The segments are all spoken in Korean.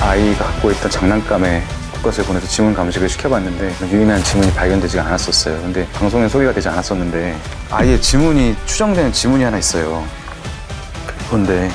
아이가 갖고 있던 장난감에 것을 보내서 지문 감식을 시켜봤는데 유의미한 지문이 발견되지가 않았었어요. 근데 방송에 소개가 되지 않았었는데 아이의 지문이 추정되는 지문이 하나 있어요. 그런데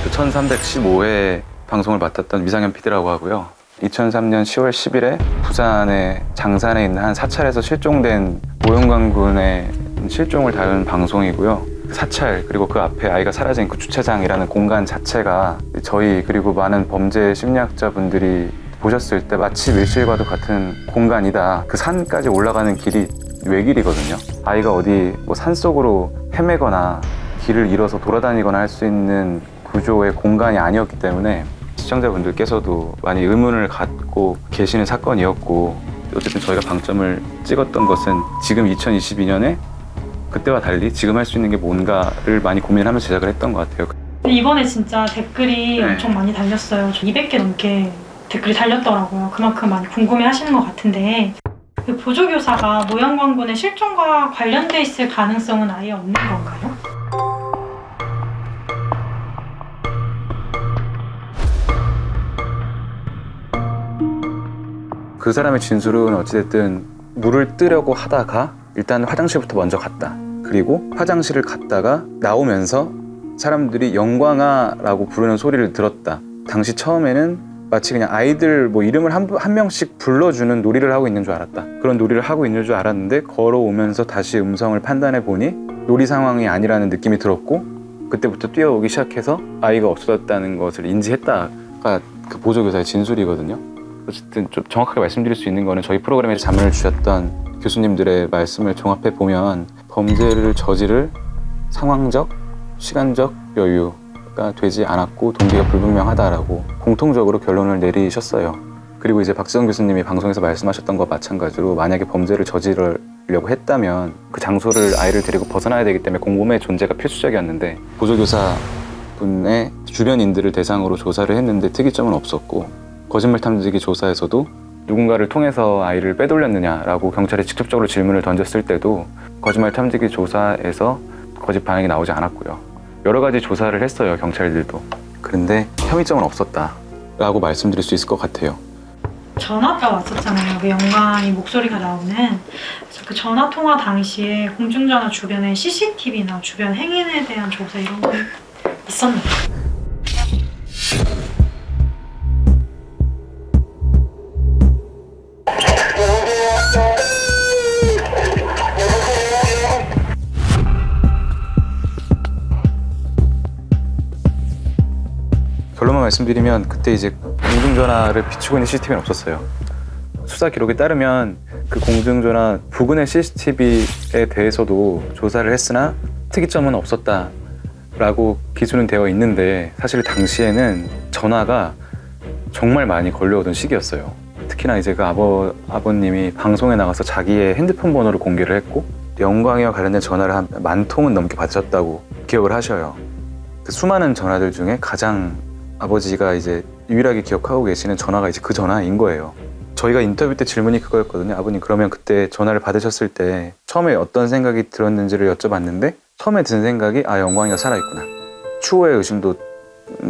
그 1315회 방송을 맡았던 미상현 PD라고 하고요. 2003년 10월 10일에 부산의 장산에 있는 한 사찰에서 실종된 모형관 군의 실종을 다룬 방송이고요. 사찰 그리고 그 앞에 아이가 사라진 그 주차장이라는 공간 자체가 저희 그리고 많은 범죄 심리학자분들이 보셨을 때 마치 밀실과도 같은 공간이다. 그 산까지 올라가는 길이 외길이거든요. 아이가 어디 뭐 산속으로 헤매거나 길을 잃어서 돌아다니거나 할 수 있는 구조의 공간이 아니었기 때문에 시청자분들께서도 많이 의문을 갖고 계시는 사건이었고, 어쨌든 저희가 방점을 찍었던 것은 지금 2022년에 그때와 달리 지금 할 수 있는 게 뭔가를 많이 고민하면서 제작을 했던 것 같아요. 이번에 진짜 댓글이 엄청 많이 달렸어요. 200개 넘게 댓글이 달렸더라고요. 그만큼 많이 궁금해 하시는 것 같은데, 그 보조교사가 모형관 군의 실종과 관련돼 있을 가능성은 아예 없는 건가요? 그 사람의 진술은 어찌됐든 물을 뜨려고 하다가 일단 화장실부터 먼저 갔다. 그리고 화장실을 갔다가 나오면서 사람들이 영광아라고 부르는 소리를 들었다. 당시 처음에는 마치 그냥 아이들 뭐 이름을 한 명씩 불러주는 놀이를 하고 있는 줄 알았다. 그런 놀이를 하고 있는 줄 알았는데 걸어오면서 다시 음성을 판단해 보니 놀이 상황이 아니라는 느낌이 들었고, 그때부터 뛰어오기 시작해서 아이가 없어졌다는 것을 인지했다가 그 보조교사의 진술이거든요. 어쨌든 좀 정확하게 말씀드릴 수 있는 거는 저희 프로그램에서 자문을 주셨던 교수님들의 말씀을 종합해 보면 범죄를 저지를 상황적, 시간적 여유가 되지 않았고 동기가 불분명하다라고 공통적으로 결론을 내리셨어요. 그리고 이제 박지원 교수님이 방송에서 말씀하셨던 것과 마찬가지로 만약에 범죄를 저지르려고 했다면 그 장소를 아이를 데리고 벗어나야 되기 때문에 공범의 존재가 필수적이었는데, 보조교사 분의 주변인들을 대상으로 조사를 했는데 특이점은 없었고, 거짓말 탐지기 조사에서도 누군가를 통해서 아이를 빼돌렸느냐라고 경찰에 직접적으로 질문을 던졌을 때도 거짓말 탐지기 조사에서 거짓 반응이 나오지 않았고요. 여러 가지 조사를 했어요, 경찰들도. 그런데 혐의점은 없었다라고 말씀드릴 수 있을 것 같아요. 전화가 왔었잖아요. 그 영광이 목소리가 나오는. 그래서 그 전화 통화 당시에 공중전화 주변에 CCTV나 주변 행인에 대한 조사 이런 거 있었나요? 결론만 말씀드리면 그때 이제 공중전화를 비추고 있는 CCTV는 없었어요. 수사 기록에 따르면 그 공중전화 부근의 CCTV에 대해서도 조사를 했으나 특이점은 없었다라고 기술은 되어 있는데, 사실 당시에는 전화가 정말 많이 걸려오던 시기였어요. 특히나 이제 그 아버님이 방송에 나가서 자기의 핸드폰 번호를 공개를 했고 영광이와 관련된 전화를 한 10,000통은 넘게 받으셨다고 기억을 하셔요. 그 수많은 전화들 중에 가장 아버지가 이제 유일하게 기억하고 계시는 전화가 이제 그 전화인 거예요. 저희가 인터뷰 때 질문이 그거였거든요. 아버님, 그러면 그때 전화를 받으셨을 때 처음에 어떤 생각이 들었는지를 여쭤봤는데, 처음에 든 생각이 영광이가 살아있구나. 추후에 의심도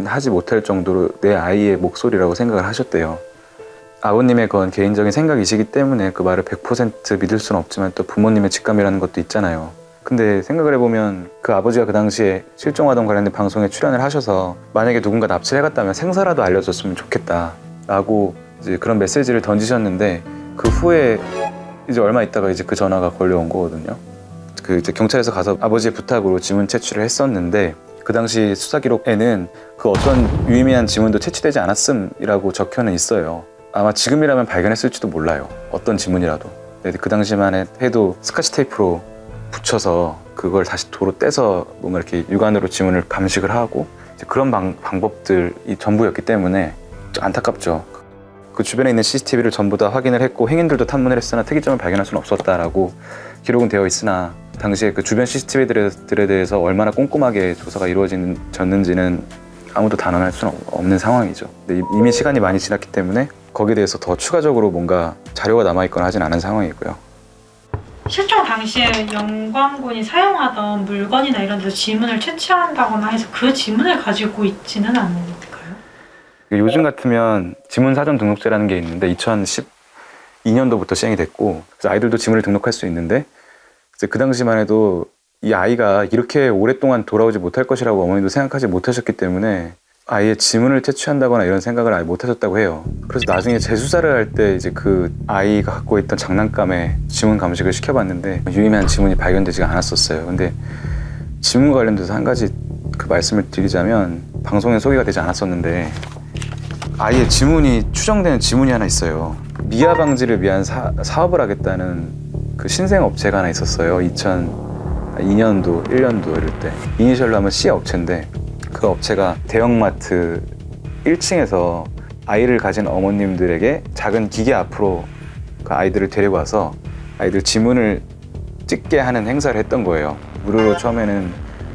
하지 못할 정도로 내 아이의 목소리라고 생각을 하셨대요. 아버님의 그건 개인적인 생각이시기 때문에 그 말을 100% 믿을 수는 없지만 또 부모님의 직감이라는 것도 있잖아요. 근데 생각을 해보면 그 아버지가 그 당시에 실종아동 관련된 방송에 출연을 하셔서 만약에 누군가 납치를 해갔다면 생사라도 알려줬으면 좋겠다라고 이제 그런 메시지를 던지셨는데, 그 후에 이제 얼마 있다가 이제 그 전화가 걸려온 거거든요. 그 이제 경찰에서 가서 아버지의 부탁으로 지문 채취를 했었는데, 그 당시 수사 기록에는 그 어떤 유의미한 지문도 채취되지 않았음이라고 적혀는 있어요. 아마 지금이라면 발견했을지도 몰라요. 어떤 지문이라도. 근데 그 당시만 해도 스카치 테이프로 붙여서 그걸 다시 도로 떼서 뭔가 이렇게 육안으로 지문을 감식을 하고 이제 그런 방법들이 전부였기 때문에 좀 안타깝죠. 그 주변에 있는 CCTV를 전부 다 확인을 했고 행인들도 탐문을 했으나 특이점을 발견할 수는 없었다라고 기록은 되어 있으나, 당시에 그 주변 CCTV들에 대해서 얼마나 꼼꼼하게 조사가 이루어졌는지는 아무도 단언할 수는 없는 상황이죠. 근데 이미 시간이 많이 지났기 때문에 거기에 대해서 더 추가적으로 뭔가 자료가 남아있거나 하진 않은 상황이고요. 실종 당시에 영광군이 사용하던 물건이나 이런 데서 지문을 채취한다거나 해서 그 지문을 가지고 있지는 않을까요? 요즘 같으면 지문 사전 등록제라는 게 있는데 2012년도부터 시행이 됐고, 그래서 아이들도 지문을 등록할 수 있는데, 이제 그 당시만 해도 이 아이가 이렇게 오랫동안 돌아오지 못할 것이라고 어머니도 생각하지 못하셨기 때문에 아이의 지문을 채취한다거나 이런 생각을 아예 못 하셨다고 해요. 그래서 나중에 재수사를 할 때 이제 그 아이가 갖고 있던 장난감에 지문 감식을 시켜봤는데 유의미한 지문이 발견되지가 않았었어요. 근데 지문과 관련돼서 한 가지 그 말씀을 드리자면, 방송에 소개가 되지 않았었는데 아이의 지문이 추정되는 지문이 하나 있어요. 미아 방지를 위한 사업을 하겠다는 그 신생 업체가 하나 있었어요. 2002년도, 1년도 이럴 때. 이니셜로 하면 C 업체인데, 그 업체가 대형마트 1층에서 아이를 가진 어머님들에게 작은 기계 앞으로 그 아이들을 데리고 와서 아이들 지문을 찍게 하는 행사를 했던 거예요. 무료로 처음에는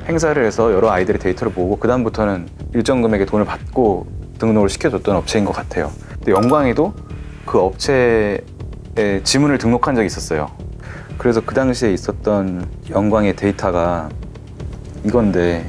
행사를 해서 여러 아이들의 데이터를 모으고 그 다음부터는 일정 금액의 돈을 받고 등록을 시켜줬던 업체인 것 같아요. 근데 영광이도 그 업체에 지문을 등록한 적이 있었어요. 그래서 그 당시에 있었던 영광의 데이터가 이건데,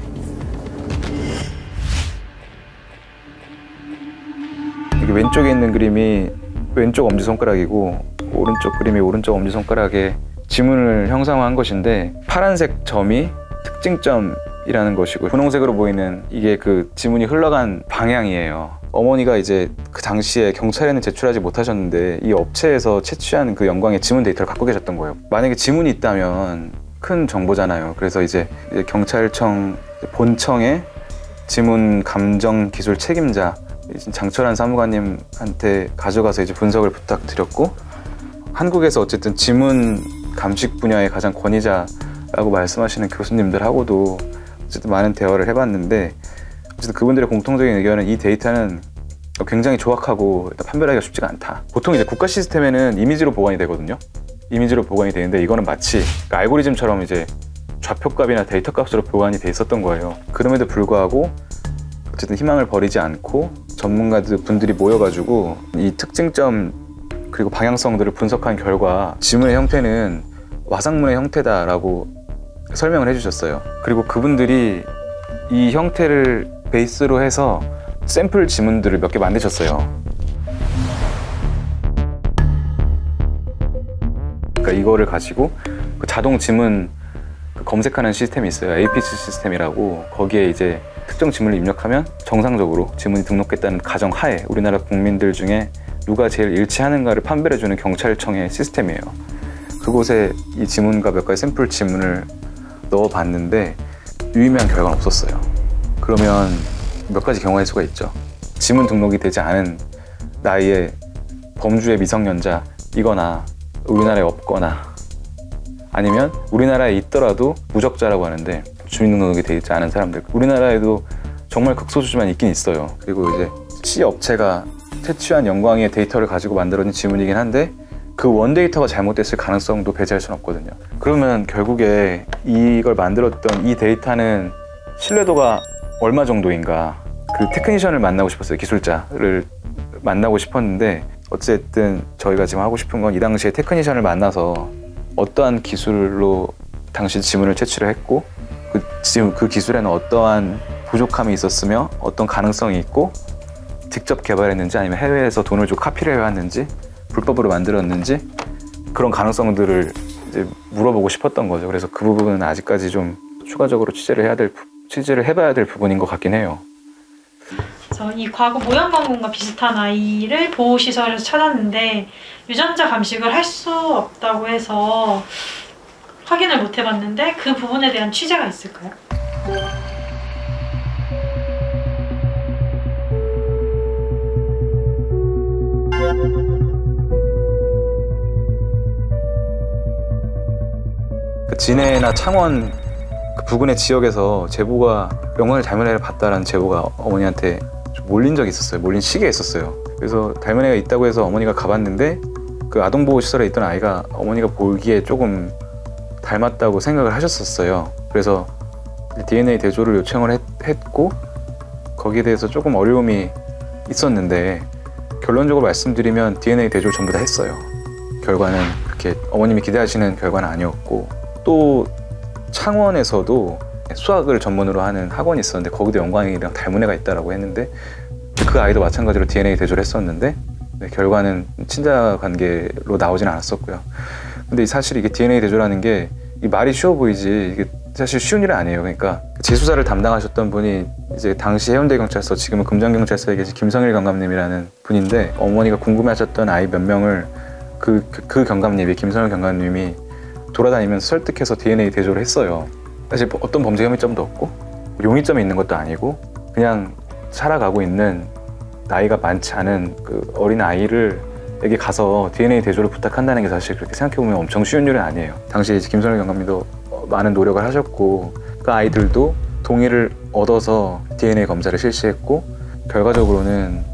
이게 왼쪽에 있는 그림이 왼쪽 엄지손가락이고 오른쪽 그림이 오른쪽 엄지손가락에 지문을 형상화한 것인데, 파란색 점이 특징점이라는 것이고 분홍색으로 보이는 이게 그 지문이 흘러간 방향이에요. 어머니가 이제 그 당시에 경찰에는 제출하지 못하셨는데 이 업체에서 채취한 그 영광의 지문 데이터를 갖고 계셨던 거예요. 만약에 지문이 있다면 큰 정보잖아요. 그래서 이제 경찰청 본청의 지문 감정 기술 책임자 장철환 사무관님한테 가져가서 이제 분석을 부탁드렸고, 한국에서 어쨌든 지문 감식 분야의 가장 권위자라고 말씀하시는 교수님들하고도 어쨌든 많은 대화를 해봤는데, 어쨌든 그분들의 공통적인 의견은 이 데이터는 굉장히 조악하고 판별하기가 쉽지가 않다. 보통 이제 국가 시스템에는 이미지로 보관이 되거든요. 이미지로 보관이 되는데 이거는 마치 알고리즘처럼 이제 좌표값이나 데이터 값으로 보관이 돼 있었던 거예요. 그럼에도 불구하고 어쨌든 희망을 버리지 않고 전문가들 분들이 모여가지고 이 특징점 그리고 방향성들을 분석한 결과 지문의 형태는 와상문의 형태다라고 설명을 해주셨어요. 그리고 그분들이 이 형태를 베이스로 해서 샘플 지문들을 몇 개 만드셨어요. 그러니까 이거를 가지고 그 자동 지문 검색하는 시스템이 있어요. APC 시스템이라고. 거기에 이제 특정 지문을 입력하면 정상적으로 지문이 등록됐다는 가정하에 우리나라 국민들 중에 누가 제일 일치하는가를 판별해주는 경찰청의 시스템이에요. 그곳에 이 지문과 몇 가지 샘플 지문을 넣어봤는데 유의미한 결과는 없었어요. 그러면 몇 가지 경우의 수가 있죠. 지문 등록이 되지 않은 나이의 범주의 미성년자이거나 우리나라에 없거나, 아니면 우리나라에 있더라도 무적자라고 하는데 주민등록이 되어 있지 않은 사람들, 우리나라에도 정말 극소수지만 있긴 있어요. 그리고 이제 C 업체가 채취한 영광의 데이터를 가지고 만들어진 지문이긴 한데 그 원데이터가 잘못됐을 가능성도 배제할 수는 없거든요. 그러면 결국에 이걸 만들었던 이 데이터는 신뢰도가 얼마 정도인가, 그 테크니션을 만나고 싶었어요. 기술자를 만나고 싶었는데 어쨌든 저희가 지금 하고 싶은 건 이 당시에 테크니션을 만나서 어떠한 기술로 당시 지문을 채취를 했고 그 기술에는 어떠한 부족함이 있었으며 어떤 가능성이 있고 직접 개발했는지 아니면 해외에서 돈을 주고 카피를 해왔는지 불법으로 만들었는지 그런 가능성들을 이제 물어보고 싶었던 거죠. 그래서 그 부분은 아직까지 좀 추가적으로 취재를 해봐야 될 부분인 것 같긴 해요. 그래서 이 과거 모양광군과 비슷한 아이를 보호시설에서 찾았는데 유전자 감식을 할 수 없다고 해서 확인을 못 해봤는데 그 부분에 대한 취재가 있을까요? 진해나 창원 그 부근의 지역에서 제보가 영광을 닮은 애를 봤다라는 제보가 어머니한테 좀 몰린 적이 있었어요. 몰린 시기가 있었어요. 그래서 닮은 애가 있다고 해서 어머니가 가봤는데 그 아동보호시설에 있던 아이가 어머니가 보기에 조금 닮았다고 생각을 하셨었어요. 그래서 DNA 대조를 요청을 했고 거기에 대해서 조금 어려움이 있었는데 결론적으로 말씀드리면 DNA 대조를 전부 다 했어요. 결과는 그렇게 어머님이 기대하시는 결과는 아니었고, 또 창원에서도 수학을 전문으로 하는 학원이 있었는데 거기도 영광이랑 닮은 애가 있다라고 했는데 그 아이도 마찬가지로 DNA 대조를 했었는데 결과는 친자 관계로 나오진 않았었고요. 근데 사실 이게 DNA 대조라는 게 이 말이 쉬워 보이지 이게 사실 쉬운 일은 아니에요. 그러니까 재수사를 담당하셨던 분이 이제 당시 해운대 경찰서, 지금은 금정경찰서에 계신 김성일 경감님이라는 분인데, 어머니가 궁금해하셨던 아이 몇 명을 그 경감님이, 김성일 경감님이 돌아다니면서 설득해서 DNA 대조를 했어요. 사실 어떤 범죄 혐의점도 없고 용의점이 있는 것도 아니고 그냥 살아가고 있는 나이가 많지 않은 그 어린 아이에게 가서 DNA 대조를 부탁한다는 게 사실 그렇게 생각해보면 엄청 쉬운 일은 아니에요. 당시에 이제 김선일 경감님도 많은 노력을 하셨고 그 아이들도 동의를 얻어서 DNA 검사를 실시했고 결과적으로는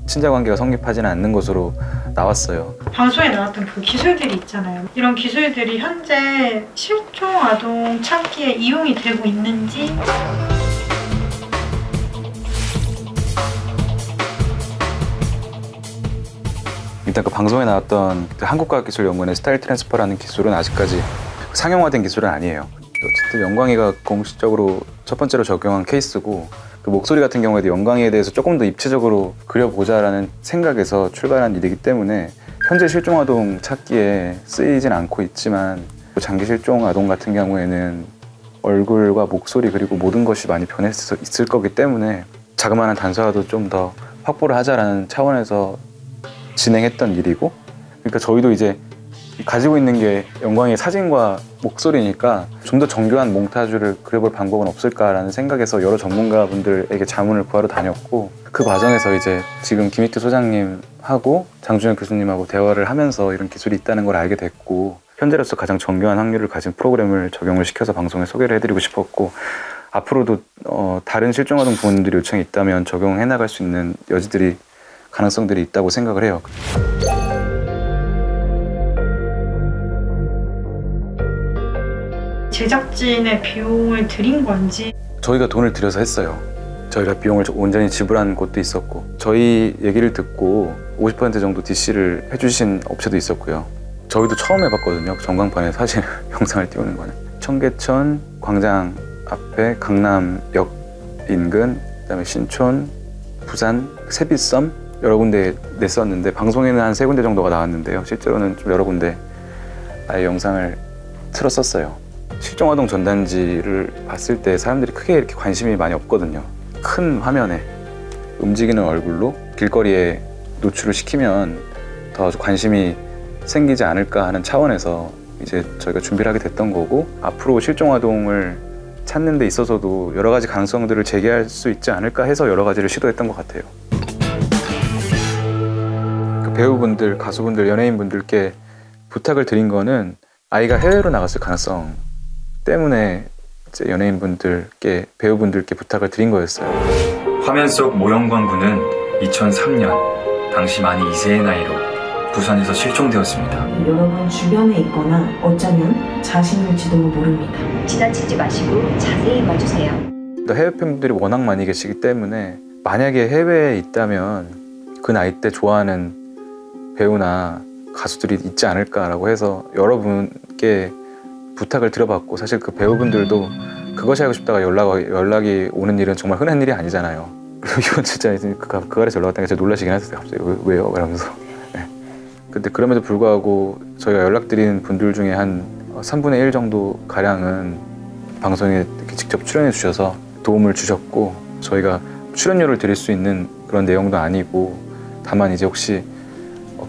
친자관계가 성립하지는 않는 것으로 나왔어요. 방송에 나왔던 그 기술들이 있잖아요. 이런 기술들이 현재 실종 아동 찾기에 이용이 되고 있는지. 일단 그 방송에 나왔던 그 한국과학기술연구원의 스타일 트랜스퍼라는 기술은 아직까지 상용화된 기술은 아니에요. 어쨌든 영광이가 공식적으로 첫 번째로 적용한 케이스고, 그 목소리 같은 경우에도 영광이에 대해서 조금 더 입체적으로 그려보자라는 생각에서 출발한 일이기 때문에 현재 실종 아동 찾기에 쓰이진 않고 있지만, 장기 실종 아동 같은 경우에는 얼굴과 목소리 그리고 모든 것이 많이 변해서 있을 거기 때문에 자그마한 단서라도 좀 더 확보를 하자라는 차원에서 진행했던 일이고, 그러니까 저희도 이제 가지고 있는 게 영광의 사진과 목소리니까 좀 더 정교한 몽타주를 그려볼 방법은 없을까라는 생각에서 여러 전문가분들에게 자문을 구하러 다녔고, 그 과정에서 이제 지금 김익규 소장님하고 장준혁 교수님하고 대화를 하면서 이런 기술이 있다는 걸 알게 됐고, 현재로서 가장 정교한 확률을 가진 프로그램을 적용을 시켜서 방송에 소개를 해드리고 싶었고, 앞으로도 다른 실종아동 부모님들이 요청이 있다면 적용해 나갈 수 있는 여지들이, 가능성들이 있다고 생각을 해요. 제작진의 비용을 들인 건지. 저희가 돈을 들여서 했어요. 저희가 비용을 온전히 지불한 곳도 있었고, 저희 얘기를 듣고 50% 정도 DC를 해주신 업체도 있었고요. 저희도 처음 해봤거든요. 전광판에 사실 영상을 띄우는 거는. 청계천 광장 앞에 강남역 인근, 그다음에 신촌, 부산, 세빛섬 여러 군데 냈었는데, 방송에는 한 3군데 정도가 나왔는데요. 실제로는 좀 여러 군데 아예 영상을 틀었었어요. 실종아동 전단지를 봤을 때 사람들이 크게 이렇게 관심이 많이 없거든요. 큰 화면에 움직이는 얼굴로 길거리에 노출을 시키면 더 관심이 생기지 않을까 하는 차원에서 이제 저희가 준비를 하게 됐던 거고, 앞으로 실종아동을 찾는 데 있어서도 여러 가지 가능성들을 제기할 수 있지 않을까 해서 여러 가지를 시도했던 것 같아요. 그 배우분들, 가수분들, 연예인분들께 부탁을 드린 거는 아이가 해외로 나갔을 가능성 때문에 이제 연예인분들께, 배우분들께 부탁을 드린 거였어요. 화면 속 모영광 군은 2003년 당시 만이 2세의 나이로 부산에서 실종되었습니다. 여러분 주변에 있거나 어쩌면 자신일지도 모릅니다. 지나치지 마시고 자세히 봐주세요. 해외 팬분들이 워낙 많이 계시기 때문에 만약에 해외에 있다면 그 나이 때 좋아하는 배우나 가수들이 있지 않을까라고 해서 여러분께 부탁을 드려봤고, 사실 그 배우분들도 그것이 하고 싶다가 연락이 오는 일은 정말 흔한 일이 아니잖아요. 그리고 이건 진짜 그 아래서 연락 왔다니까 진짜 놀라시긴 했어요. 갑자기 왜요? 이러면서. 네. 근데 그럼에도 불구하고 저희가 연락드린 분들 중에 한 3분의 1 정도 가량은 방송에 이렇게 직접 출연해 주셔서 도움을 주셨고, 저희가 출연료를 드릴 수 있는 그런 내용도 아니고, 다만 이제 혹시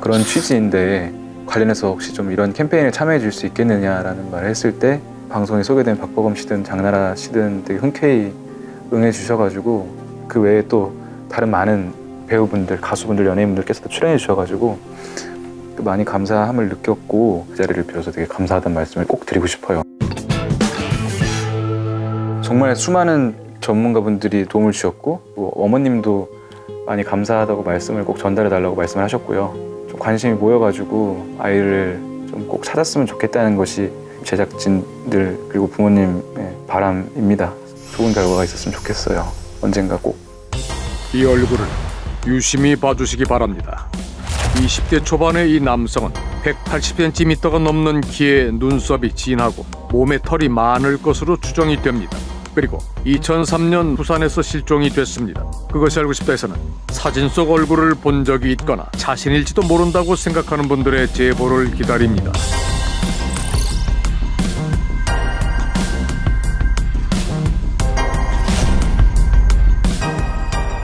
그런 취지인데 관련해서 혹시 좀 이런 캠페인에 참여해 줄 수 있겠느냐라는 말을 했을 때, 방송에 소개된 박보검 씨든 장나라 씨든 되게 흔쾌히 응해 주셔가지고, 그 외에 또 다른 많은 배우분들, 가수분들, 연예인분들께서도 출연해 주셔가지고 많이 감사함을 느꼈고, 그 자리를 빌어서 되게 감사하다는 말씀을 꼭 드리고 싶어요. 정말 수많은 전문가분들이 도움을 주셨고, 어머님도 많이 감사하다고 말씀을 꼭 전달해 달라고 말씀을 하셨고요. 좀 관심이 모여가지고 아이를 좀 꼭 찾았으면 좋겠다는 것이 제작진들 그리고 부모님의 바람입니다. 좋은 결과가 있었으면 좋겠어요. 언젠가 꼭. 이 얼굴을 유심히 봐주시기 바랍니다. 20대 초반의 이 남성은 180cm가 넘는 키에 눈썹이 진하고 몸에 털이 많을 것으로 추정이 됩니다. 그리고 2003년 부산에서 실종이 됐습니다. 그것이 알고 싶다에서는 사진 속 얼굴을 본 적이 있거나 자신일지도 모른다고 생각하는 분들의 제보를 기다립니다.